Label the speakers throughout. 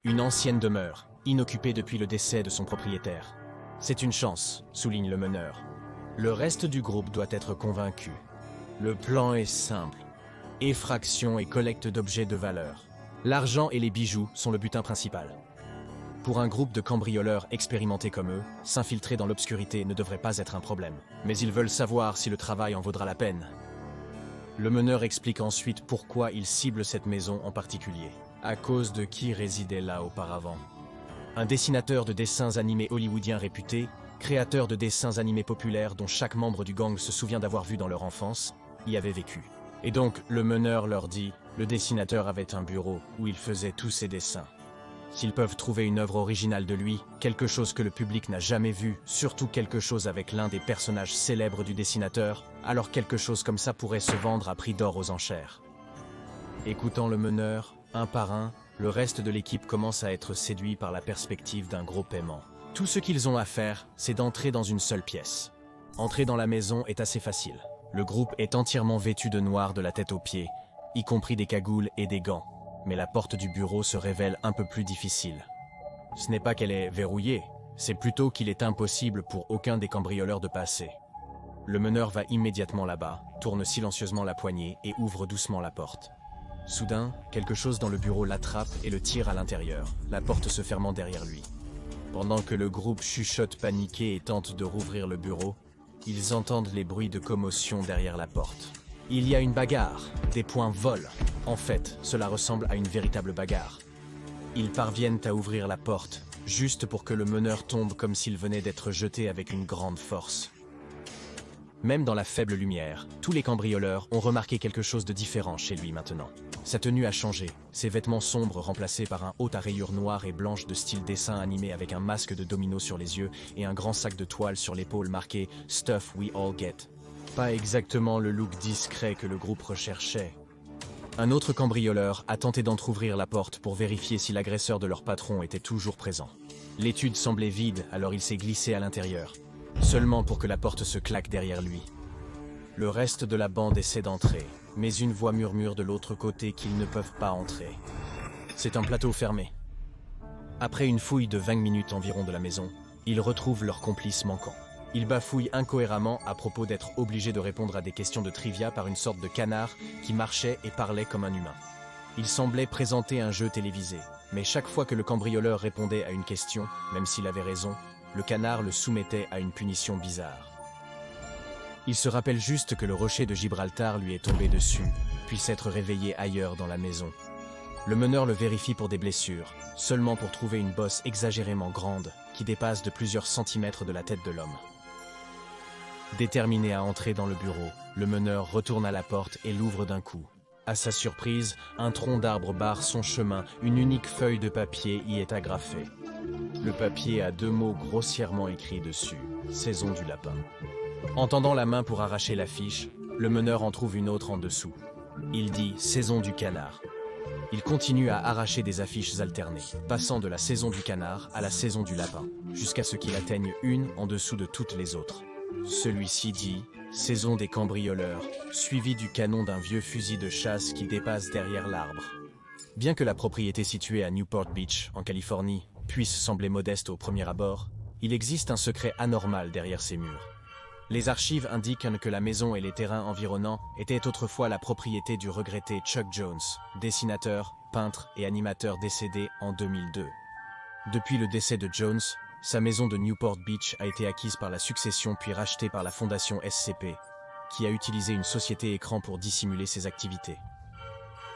Speaker 1: Une ancienne demeure, inoccupée depuis le décès de son propriétaire. C'est une chance, souligne le meneur. Le reste du groupe doit être convaincu. Le plan est simple. Effraction et collecte d'objets de valeur. L'argent et les bijoux sont le butin principal. Pour un groupe de cambrioleurs expérimentés comme eux, s'infiltrer dans l'obscurité ne devrait pas être un problème. Mais ils veulent savoir si le travail en vaudra la peine. Le meneur explique ensuite pourquoi il cible cette maison en particulier. À cause de qui résidait là auparavant. Un dessinateur de dessins animés hollywoodien réputé, créateur de dessins animés populaires dont chaque membre du gang se souvient d'avoir vu dans leur enfance, y avait vécu. Et donc, le meneur leur dit, le dessinateur avait un bureau où il faisait tous ses dessins. S'ils peuvent trouver une œuvre originale de lui, quelque chose que le public n'a jamais vu, surtout quelque chose avec l'un des personnages célèbres du dessinateur, alors quelque chose comme ça pourrait se vendre à prix d'or aux enchères. Écoutant le meneur, un par un, le reste de l'équipe commence à être séduit par la perspective d'un gros paiement. Tout ce qu'ils ont à faire, c'est d'entrer dans une seule pièce. Entrer dans la maison est assez facile. Le groupe est entièrement vêtu de noir de la tête aux pieds, y compris des cagoules et des gants. Mais la porte du bureau se révèle un peu plus difficile. Ce n'est pas qu'elle est verrouillée, c'est plutôt qu'il est impossible pour aucun des cambrioleurs de passer. Le meneur va immédiatement là-bas, tourne silencieusement la poignée et ouvre doucement la porte. Soudain, quelque chose dans le bureau l'attrape et le tire à l'intérieur, la porte se fermant derrière lui. Pendant que le groupe chuchote paniqué et tente de rouvrir le bureau, ils entendent les bruits de commotion derrière la porte. Il y a une bagarre, des poings volent. En fait, cela ressemble à une véritable bagarre. Ils parviennent à ouvrir la porte, juste pour que le meneur tombe comme s'il venait d'être jeté avec une grande force. Même dans la faible lumière, tous les cambrioleurs ont remarqué quelque chose de différent chez lui maintenant. Sa tenue a changé, ses vêtements sombres remplacés par un haut à rayures noires et blanches de style dessin animé avec un masque de domino sur les yeux et un grand sac de toile sur l'épaule marqué « Stuff we all get ». Pas exactement le look discret que le groupe recherchait. Un autre cambrioleur a tenté d'entrouvrir la porte pour vérifier si l'agresseur de leur patron était toujours présent. L'étude semblait vide, alors il s'est glissé à l'intérieur, seulement pour que la porte se claque derrière lui. Le reste de la bande essaie d'entrer, mais une voix murmure de l'autre côté qu'ils ne peuvent pas entrer. C'est un plateau fermé. Après une fouille de 20 minutes environ de la maison, ils retrouvent leur complice manquant. Ils bafouillent incohérément à propos d'être obligés de répondre à des questions de trivia par une sorte de canard qui marchait et parlait comme un humain. Il semblait présenter un jeu télévisé, mais chaque fois que le cambrioleur répondait à une question, même s'il avait raison, le canard le soumettait à une punition bizarre. Il se rappelle juste que le rocher de Gibraltar lui est tombé dessus, puis s'être réveillé ailleurs dans la maison. Le meneur le vérifie pour des blessures, seulement pour trouver une bosse exagérément grande qui dépasse de plusieurs centimètres de la tête de l'homme. Déterminé à entrer dans le bureau, le meneur retourne à la porte et l'ouvre d'un coup. À sa surprise, un tronc d'arbre barre son chemin, une unique feuille de papier y est agrafée. Le papier a 2 mots grossièrement écrits dessus, « Saison du lapin ». En tendant la main pour arracher l'affiche, le meneur en trouve une autre en dessous. Il dit « Saison du canard ». Il continue à arracher des affiches alternées, passant de la saison du canard à la saison du lapin, jusqu'à ce qu'il atteigne une en dessous de toutes les autres. Celui-ci dit « Saison des cambrioleurs », suivi du canon d'un vieux fusil de chasse qui dépasse derrière l'arbre. Bien que la propriété située à Newport Beach, en Californie, puisse sembler modeste au premier abord, il existe un secret anormal derrière ces murs. Les archives indiquent que la maison et les terrains environnants étaient autrefois la propriété du regretté Chuck Jones, dessinateur, peintre et animateur décédé en 2002. Depuis le décès de Jones, sa maison de Newport Beach a été acquise par la succession puis rachetée par la fondation SCP, qui a utilisé une société écran pour dissimuler ses activités.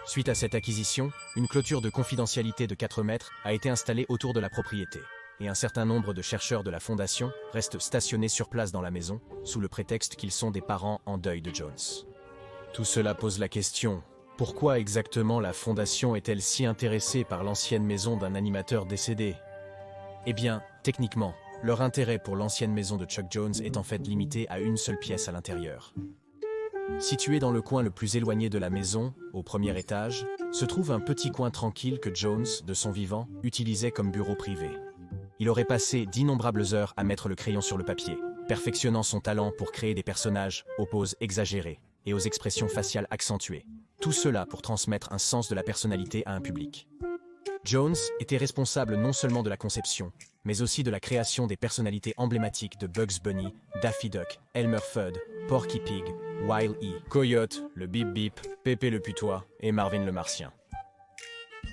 Speaker 1: Suite à cette acquisition, une clôture de confidentialité de 4 mètres a été installée autour de la propriété, et un certain nombre de chercheurs de la fondation restent stationnés sur place dans la maison, sous le prétexte qu'ils sont des parents en deuil de Jones. Tout cela pose la question, pourquoi exactement la fondation est-elle si intéressée par l'ancienne maison d'un animateur décédé ? Eh bien, techniquement, leur intérêt pour l'ancienne maison de Chuck Jones est en fait limité à une seule pièce à l'intérieur. Situé dans le coin le plus éloigné de la maison, au premier étage, se trouve un petit coin tranquille que Jones, de son vivant, utilisait comme bureau privé. Il aurait passé d'innombrables heures à mettre le crayon sur le papier, perfectionnant son talent pour créer des personnages aux poses exagérées et aux expressions faciales accentuées. Tout cela pour transmettre un sens de la personnalité à un public. Jones était responsable non seulement de la conception, mais aussi de la création des personnalités emblématiques de Bugs Bunny, Daffy Duck, Elmer Fudd, Porky Pig, Wile E, Coyote, le Bip Bip, Pépé le Putois et Marvin le Martien.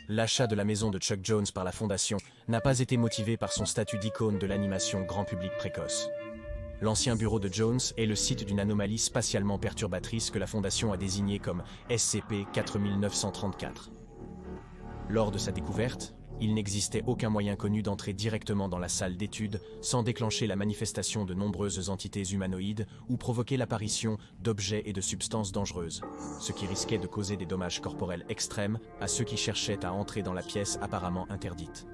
Speaker 1: L'achat de la maison de Chuck Jones par la Fondation n'a pas été motivé par son statut d'icône de l'animation grand public précoce. L'ancien bureau de Jones est le site d'une anomalie spatialement perturbatrice que la Fondation a désignée comme SCP-4934. Lors de sa découverte, il n'existait aucun moyen connu d'entrer directement dans la salle d'études sans déclencher la manifestation de nombreuses entités humanoïdes ou provoquer l'apparition d'objets et de substances dangereuses, ce qui risquait de causer des dommages corporels extrêmes à ceux qui cherchaient à entrer dans la pièce apparemment interdite.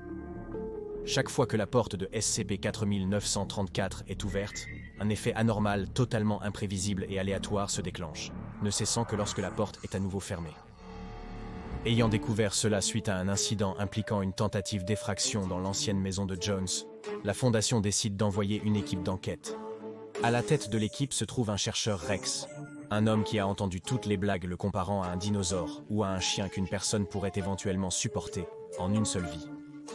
Speaker 1: Chaque fois que la porte de SCP-4934 est ouverte, un effet anormal totalement imprévisible et aléatoire se déclenche, ne cessant que lorsque la porte est à nouveau fermée. Ayant découvert cela suite à un incident impliquant une tentative d'effraction dans l'ancienne maison de Jones, la Fondation décide d'envoyer une équipe d'enquête. À la tête de l'équipe se trouve un chercheur Rex, un homme qui a entendu toutes les blagues le comparant à un dinosaure ou à un chien qu'une personne pourrait éventuellement supporter en une seule vie.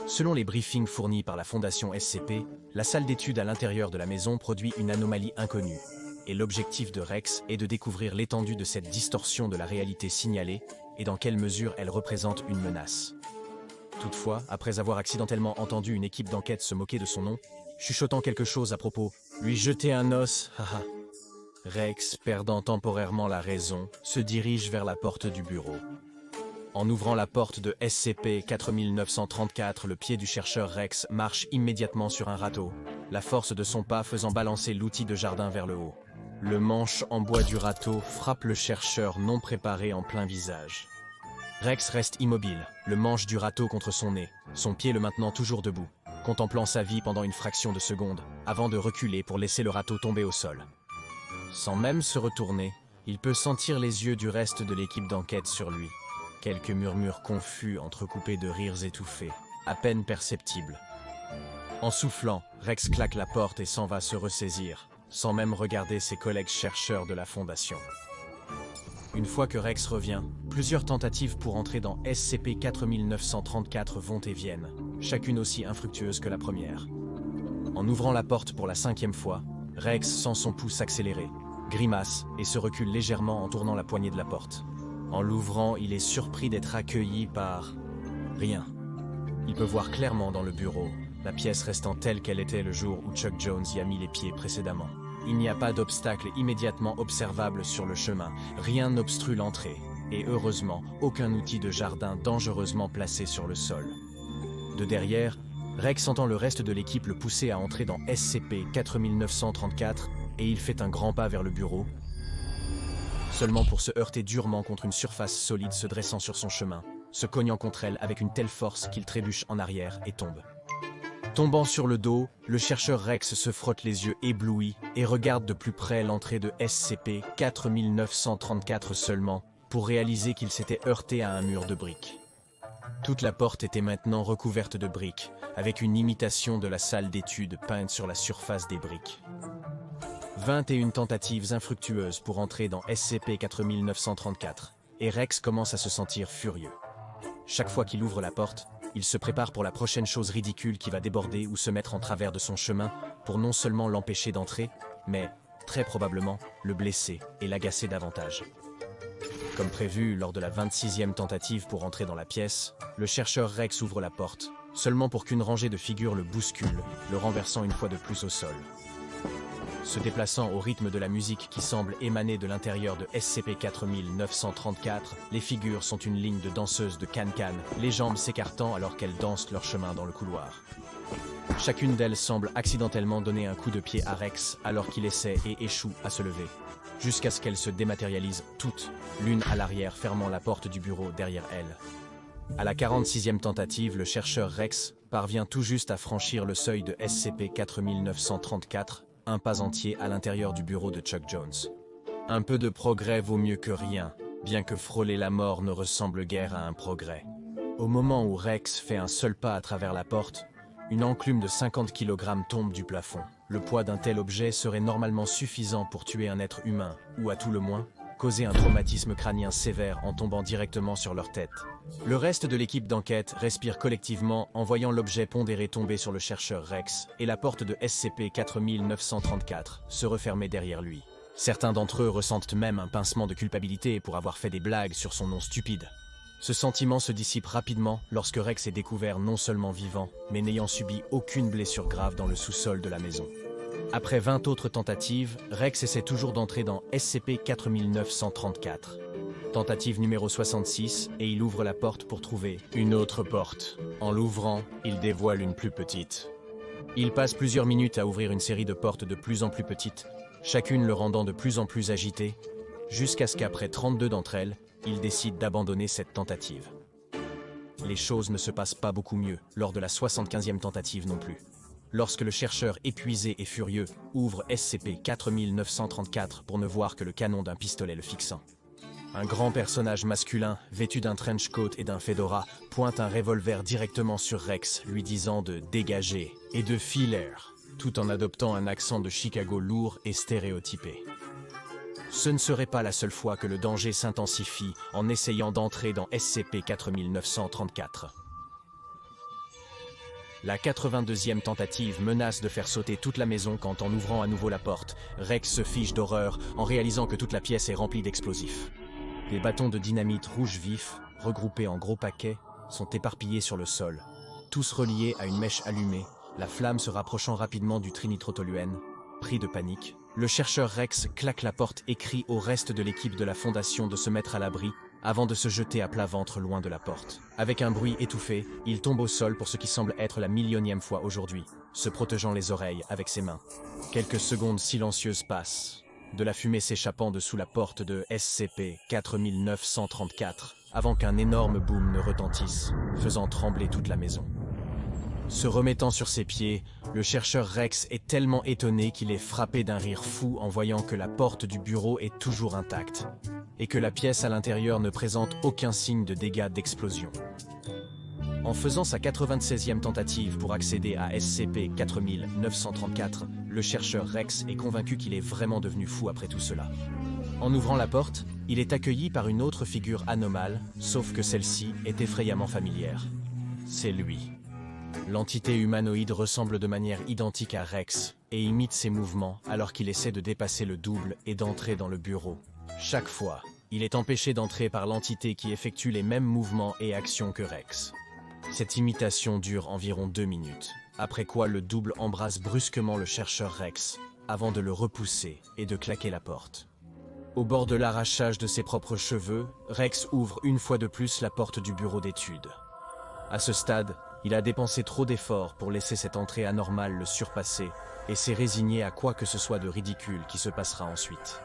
Speaker 1: Selon les briefings fournis par la Fondation SCP, la salle d'études à l'intérieur de la maison produit une anomalie inconnue, et l'objectif de Rex est de découvrir l'étendue de cette distorsion de la réalité signalée et dans quelle mesure elle représente une menace. Toutefois, après avoir accidentellement entendu une équipe d'enquête se moquer de son nom, chuchotant quelque chose à propos « lui jeter un os, haha », Rex, perdant temporairement la raison, se dirige vers la porte du bureau. En ouvrant la porte de SCP-4934, le pied du chercheur Rex marche immédiatement sur un râteau, la force de son pas faisant balancer l'outil de jardin vers le haut. Le manche en bois du râteau frappe le chercheur non préparé en plein visage. Rex reste immobile, le manche du râteau contre son nez, son pied le maintenant toujours debout, contemplant sa vie pendant une fraction de seconde, avant de reculer pour laisser le râteau tomber au sol. Sans même se retourner, il peut sentir les yeux du reste de l'équipe d'enquête sur lui. Quelques murmures confus entrecoupés de rires étouffés, à peine perceptibles. En soufflant, Rex claque la porte et s'en va se ressaisir, sans même regarder ses collègues chercheurs de la Fondation. Une fois que Rex revient, plusieurs tentatives pour entrer dans SCP-4934 vont et viennent, chacune aussi infructueuse que la première. En ouvrant la porte pour la 5e fois, Rex sent son pouce accélérer, grimace et se recule légèrement en tournant la poignée de la porte. En l'ouvrant, il est surpris d'être accueilli par... rien. Il peut voir clairement dans le bureau, la pièce restant telle qu'elle était le jour où Chuck Jones y a mis les pieds précédemment. Il n'y a pas d'obstacle immédiatement observable sur le chemin, rien n'obstrue l'entrée, et heureusement, aucun outil de jardin dangereusement placé sur le sol. De derrière, Rex entend le reste de l'équipe le pousser à entrer dans SCP-4934 et il fait un grand pas vers le bureau, seulement pour se heurter durement contre une surface solide se dressant sur son chemin, se cognant contre elle avec une telle force qu'il trébuche en arrière et tombe. Tombant sur le dos, le chercheur Rex se frotte les yeux éblouis et regarde de plus près l'entrée de SCP-4934 seulement, pour réaliser qu'il s'était heurté à un mur de briques. Toute la porte était maintenant recouverte de briques, avec une imitation de la salle d'études peinte sur la surface des briques. 21 tentatives infructueuses pour entrer dans SCP-4934, et Rex commence à se sentir furieux. Chaque fois qu'il ouvre la porte, il se prépare pour la prochaine chose ridicule qui va déborder ou se mettre en travers de son chemin pour non seulement l'empêcher d'entrer, mais, très probablement, le blesser et l'agacer davantage. Comme prévu, lors de la 26e tentative pour entrer dans la pièce, le chercheur Rex ouvre la porte, seulement pour qu'une rangée de figures le bouscule, le renversant une fois de plus au sol. Se déplaçant au rythme de la musique qui semble émaner de l'intérieur de SCP-4934, les figures sont une ligne de danseuses de can-can, les jambes s'écartant alors qu'elles dansent leur chemin dans le couloir. Chacune d'elles semble accidentellement donner un coup de pied à Rex alors qu'il essaie et échoue à se lever, jusqu'à ce qu'elles se dématérialisent toutes, l'une à l'arrière fermant la porte du bureau derrière elle. À la 46e tentative, le chercheur Rex parvient tout juste à franchir le seuil de SCP-4934, un pas entier à l'intérieur du bureau de Chuck Jones. Un peu de progrès vaut mieux que rien, bien que frôler la mort ne ressemble guère à un progrès. Au moment où Rex fait un seul pas à travers la porte, une enclume de 50 kg tombe du plafond. Le poids d'un tel objet serait normalement suffisant pour tuer un être humain, ou à tout le moins, causé un traumatisme crânien sévère en tombant directement sur leur tête. Le reste de l'équipe d'enquête respire collectivement en voyant l'objet pondéré tomber sur le chercheur Rex et la porte de SCP-4934 se refermer derrière lui. Certains d'entre eux ressentent même un pincement de culpabilité pour avoir fait des blagues sur son nom stupide. Ce sentiment se dissipe rapidement lorsque Rex est découvert non seulement vivant, mais n'ayant subi aucune blessure grave dans le sous-sol de la maison. Après 20 autres tentatives, Rex essaie toujours d'entrer dans SCP-4934. Tentative numéro 66, et il ouvre la porte pour trouver une autre porte. En l'ouvrant, il dévoile une plus petite. Il passe plusieurs minutes à ouvrir une série de portes de plus en plus petites, chacune le rendant de plus en plus agité, jusqu'à ce qu'après 32 d'entre elles, il décide d'abandonner cette tentative. Les choses ne se passent pas beaucoup mieux lors de la 75e tentative non plus. Lorsque le chercheur épuisé et furieux ouvre SCP-4934 pour ne voir que le canon d'un pistolet le fixant. Un grand personnage masculin, vêtu d'un trench coat et d'un fedora, pointe un revolver directement sur Rex, lui disant de dégager et de filer, tout en adoptant un accent de Chicago lourd et stéréotypé. Ce ne serait pas la seule fois que le danger s'intensifie en essayant d'entrer dans SCP-4934. La 82e tentative menace de faire sauter toute la maison quand, en ouvrant à nouveau la porte, Rex se fige d'horreur en réalisant que toute la pièce est remplie d'explosifs. Des bâtons de dynamite rouge vif, regroupés en gros paquets, sont éparpillés sur le sol, tous reliés à une mèche allumée, la flamme se rapprochant rapidement du trinitrotoluène. Pris de panique, le chercheur Rex claque la porte et crie au reste de l'équipe de la Fondation de se mettre à l'abri avant de se jeter à plat ventre loin de la porte. Avec un bruit étouffé, il tombe au sol pour ce qui semble être la millionième fois aujourd'hui, se protégeant les oreilles avec ses mains. Quelques secondes silencieuses passent, de la fumée s'échappant de sous la porte de SCP-4934, avant qu'un énorme boom ne retentisse, faisant trembler toute la maison. Se remettant sur ses pieds, le chercheur Rex est tellement étonné qu'il est frappé d'un rire fou en voyant que la porte du bureau est toujours intacte et que la pièce à l'intérieur ne présente aucun signe de dégâts d'explosion. En faisant sa 96e tentative pour accéder à SCP-4934, le chercheur Rex est convaincu qu'il est vraiment devenu fou après tout cela. En ouvrant la porte, il est accueilli par une autre figure anomale, sauf que celle-ci est effrayamment familière. C'est lui. L'entité humanoïde ressemble de manière identique à Rex et imite ses mouvements alors qu'il essaie de dépasser le double et d'entrer dans le bureau. Chaque fois, il est empêché d'entrer par l'entité qui effectue les mêmes mouvements et actions que Rex. Cette imitation dure environ 2 minutes, après quoi le double embrasse brusquement le chercheur Rex avant de le repousser et de claquer la porte. Au bord de l'arrachage de ses propres cheveux, Rex ouvre une fois de plus la porte du bureau d'études. À ce stade, il a dépensé trop d'efforts pour laisser cette entrée anormale le surpasser et s'est résigné à quoi que ce soit de ridicule qui se passera ensuite.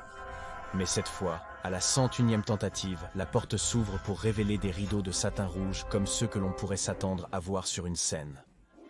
Speaker 1: Mais cette fois, à la 101e tentative, la porte s'ouvre pour révéler des rideaux de satin rouge comme ceux que l'on pourrait s'attendre à voir sur une scène.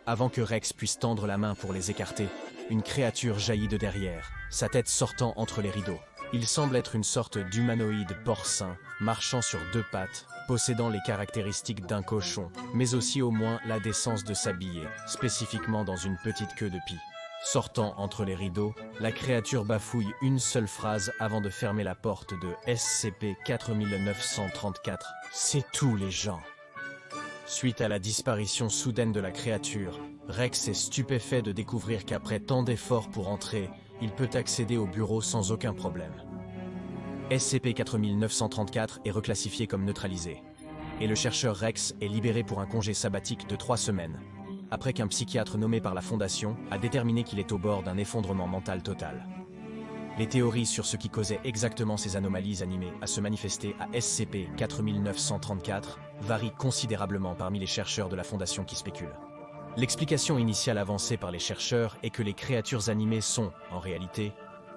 Speaker 1: Avant que Rex puisse tendre la main pour les écarter, une créature jaillit de derrière, sa tête sortant entre les rideaux. Il semble être une sorte d'humanoïde porcin, marchant sur 2 pattes, possédant les caractéristiques d'un cochon, mais aussi au moins la décence de s'habiller, spécifiquement dans une petite queue de pie. Sortant entre les rideaux, la créature bafouille une seule phrase avant de fermer la porte de SCP-4934. C'est tout, les gens. Suite à la disparition soudaine de la créature, Rex est stupéfait de découvrir qu'après tant d'efforts pour entrer, il peut accéder au bureau sans aucun problème. SCP-4934 est reclassifié comme neutralisé, et le chercheur Rex est libéré pour un congé sabbatique de 3 semaines, après qu'un psychiatre nommé par la Fondation a déterminé qu'il est au bord d'un effondrement mental total. Les théories sur ce qui causait exactement ces anomalies animées à se manifester à SCP-4934 varient considérablement parmi les chercheurs de la Fondation qui spéculent. L'explication initiale avancée par les chercheurs est que les créatures animées sont, en réalité,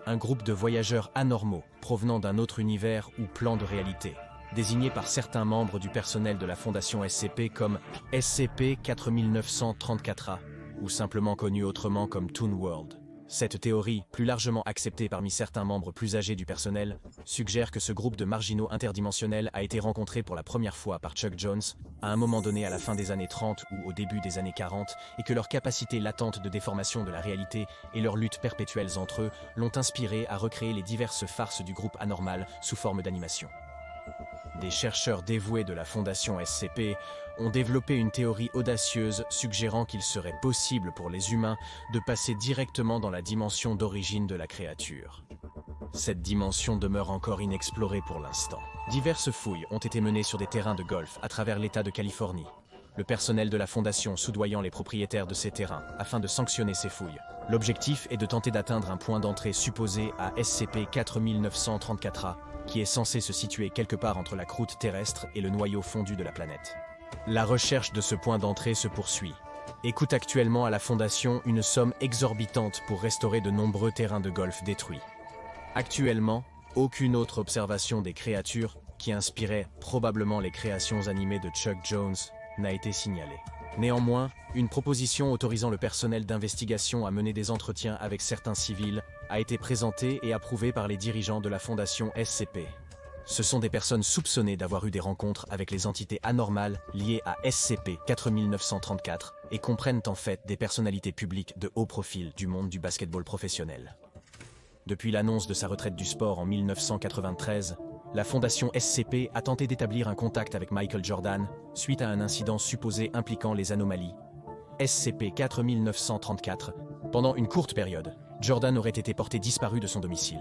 Speaker 1: un groupe de voyageurs anormaux provenant d'un autre univers ou plan de réalité, désignés par certains membres du personnel de la Fondation SCP comme SCP-4934A, ou simplement connu autrement comme Toon World. Cette théorie, plus largement acceptée parmi certains membres plus âgés du personnel, suggère que ce groupe de marginaux interdimensionnels a été rencontré pour la première fois par Chuck Jones, à un moment donné à la fin des années 30 ou au début des années 40, et que leur capacité latente de déformation de la réalité et leurs luttes perpétuelles entre eux l'ont inspiré à recréer les diverses farces du groupe anormal sous forme d'animation. Des chercheurs dévoués de la Fondation SCP ont développé une théorie audacieuse suggérant qu'il serait possible pour les humains de passer directement dans la dimension d'origine de la créature. Cette dimension demeure encore inexplorée pour l'instant. Diverses fouilles ont été menées sur des terrains de golf à travers l'État de Californie. Le personnel de la Fondation soudoyant les propriétaires de ces terrains afin de sanctionner ces fouilles. L'objectif est de tenter d'atteindre un point d'entrée supposé à SCP-4934A, qui est censé se situer quelque part entre la croûte terrestre et le noyau fondu de la planète. La recherche de ce point d'entrée se poursuit et coûte actuellement à la Fondation une somme exorbitante pour restaurer de nombreux terrains de golf détruits. Actuellement, aucune autre observation des créatures, qui inspiraient probablement les créations animées de Chuck Jones, n'a été signalée. Néanmoins, une proposition autorisant le personnel d'investigation à mener des entretiens avec certains civils a été présentée et approuvée par les dirigeants de la Fondation SCP. Ce sont des personnes soupçonnées d'avoir eu des rencontres avec les entités anormales liées à SCP-4934 et comprennent en fait des personnalités publiques de haut profil du monde du basketball professionnel. Depuis l'annonce de sa retraite du sport en 1993, la Fondation SCP a tenté d'établir un contact avec Michael Jordan suite à un incident supposé impliquant les anomalies SCP-4934. Pendant une courte période, Jordan aurait été porté disparu de son domicile.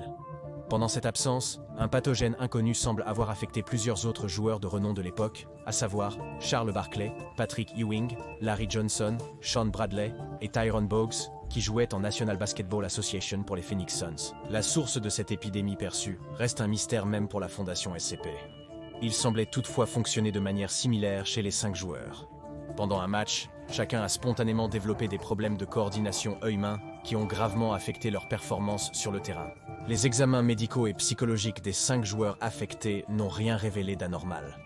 Speaker 1: Pendant cette absence, un pathogène inconnu semble avoir affecté plusieurs autres joueurs de renom de l'époque, à savoir Charles Barkley, Patrick Ewing, Larry Johnson, Shawn Bradley et Tyrone Bogues, qui jouaient en National Basketball Association pour les Phoenix Suns. La source de cette épidémie perçue reste un mystère même pour la Fondation SCP. Il semblait toutefois fonctionner de manière similaire chez les 5 joueurs. Pendant un match, chacun a spontanément développé des problèmes de coordination œil-main qui ont gravement affecté leur performance sur le terrain. Les examens médicaux et psychologiques des 5 joueurs affectés n'ont rien révélé d'anormal.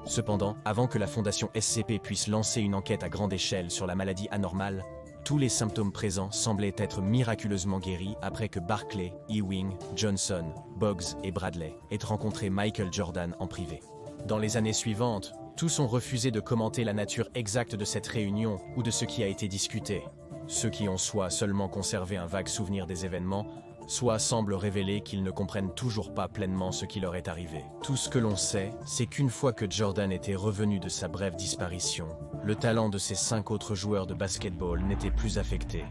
Speaker 1: Cependant, avant que la Fondation SCP puisse lancer une enquête à grande échelle sur la maladie anormale, tous les symptômes présents semblaient être miraculeusement guéris après que Barkley, Ewing, Johnson, Bogues et Bradley aient rencontré Michael Jordan en privé. Dans les années suivantes, tous ont refusé de commenter la nature exacte de cette réunion ou de ce qui a été discuté. Ceux qui ont soit seulement conservé un vague souvenir des événements, soit semblent révéler qu'ils ne comprennent toujours pas pleinement ce qui leur est arrivé. Tout ce que l'on sait, c'est qu'une fois que Jordan était revenu de sa brève disparition, le talent de ses 5 autres joueurs de basketball n'était plus affecté.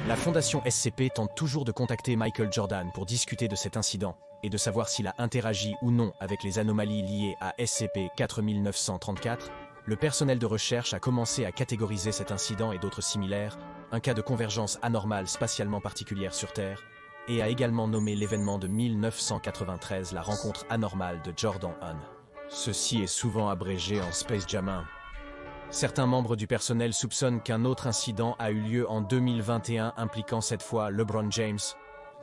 Speaker 1: La Fondation SCP tente toujours de contacter Michael Jordan pour discuter de cet incident et de savoir s'il a interagi ou non avec les anomalies liées à SCP-4934. Le personnel de recherche a commencé à catégoriser cet incident et d'autres similaires, un cas de convergence anormale spatialement particulière sur Terre, et a également nommé l'événement de 1993 la rencontre anormale de Jordan 1. Ceci est souvent abrégé en Space Jam 1. Certains membres du personnel soupçonnent qu'un autre incident a eu lieu en 2021 impliquant cette fois LeBron James,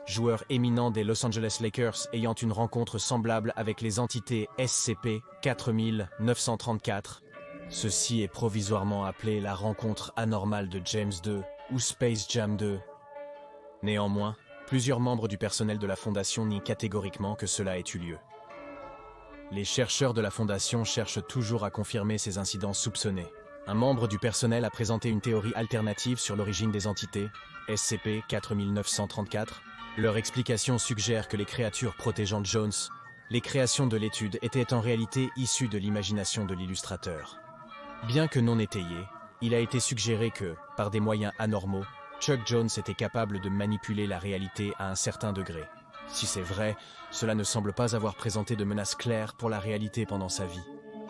Speaker 1: joueur éminent des Los Angeles Lakers ayant une rencontre semblable avec les entités SCP-4934. Ceci est provisoirement appelé la rencontre anormale de James 2 ou Space Jam 2. Néanmoins, plusieurs membres du personnel de la Fondation nient catégoriquement que cela ait eu lieu. Les chercheurs de la Fondation cherchent toujours à confirmer ces incidents soupçonnés. Un membre du personnel a présenté une théorie alternative sur l'origine des entités, SCP-4934. Leur explication suggère que les créatures protégeant Jones, les créations de l'étude, étaient en réalité issues de l'imagination de l'illustrateur. Bien que non étayé, il a été suggéré que, par des moyens anormaux, Chuck Jones était capable de manipuler la réalité à un certain degré. Si c'est vrai, cela ne semble pas avoir présenté de menace claire pour la réalité pendant sa vie.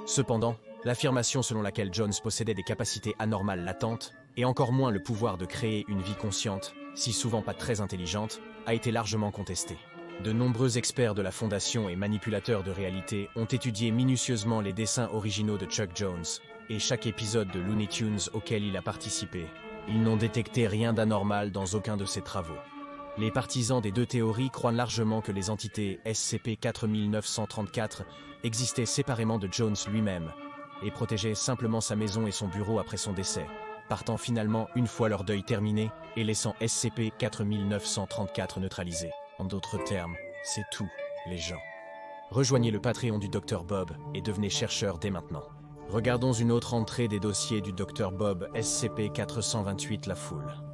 Speaker 1: Cependant, l'affirmation selon laquelle Jones possédait des capacités anormales latentes, et encore moins le pouvoir de créer une vie consciente, si souvent pas très intelligente, a été largement contestée. De nombreux experts de la Fondation et manipulateurs de réalité ont étudié minutieusement les dessins originaux de Chuck Jones, et chaque épisode de Looney Tunes auquel il a participé. Ils n'ont détecté rien d'anormal dans aucun de ses travaux. Les partisans des 2 théories croient largement que les entités SCP-4934 existaient séparément de Jones lui-même et protégeaient simplement sa maison et son bureau après son décès, partant finalement une fois leur deuil terminé et laissant SCP-4934 neutralisé. En d'autres termes, c'est tout, les gens. Rejoignez le Patreon du Dr Bob et devenez chercheur dès maintenant. Regardons une autre entrée des dossiers du Dr Bob SCP-428 La Foule.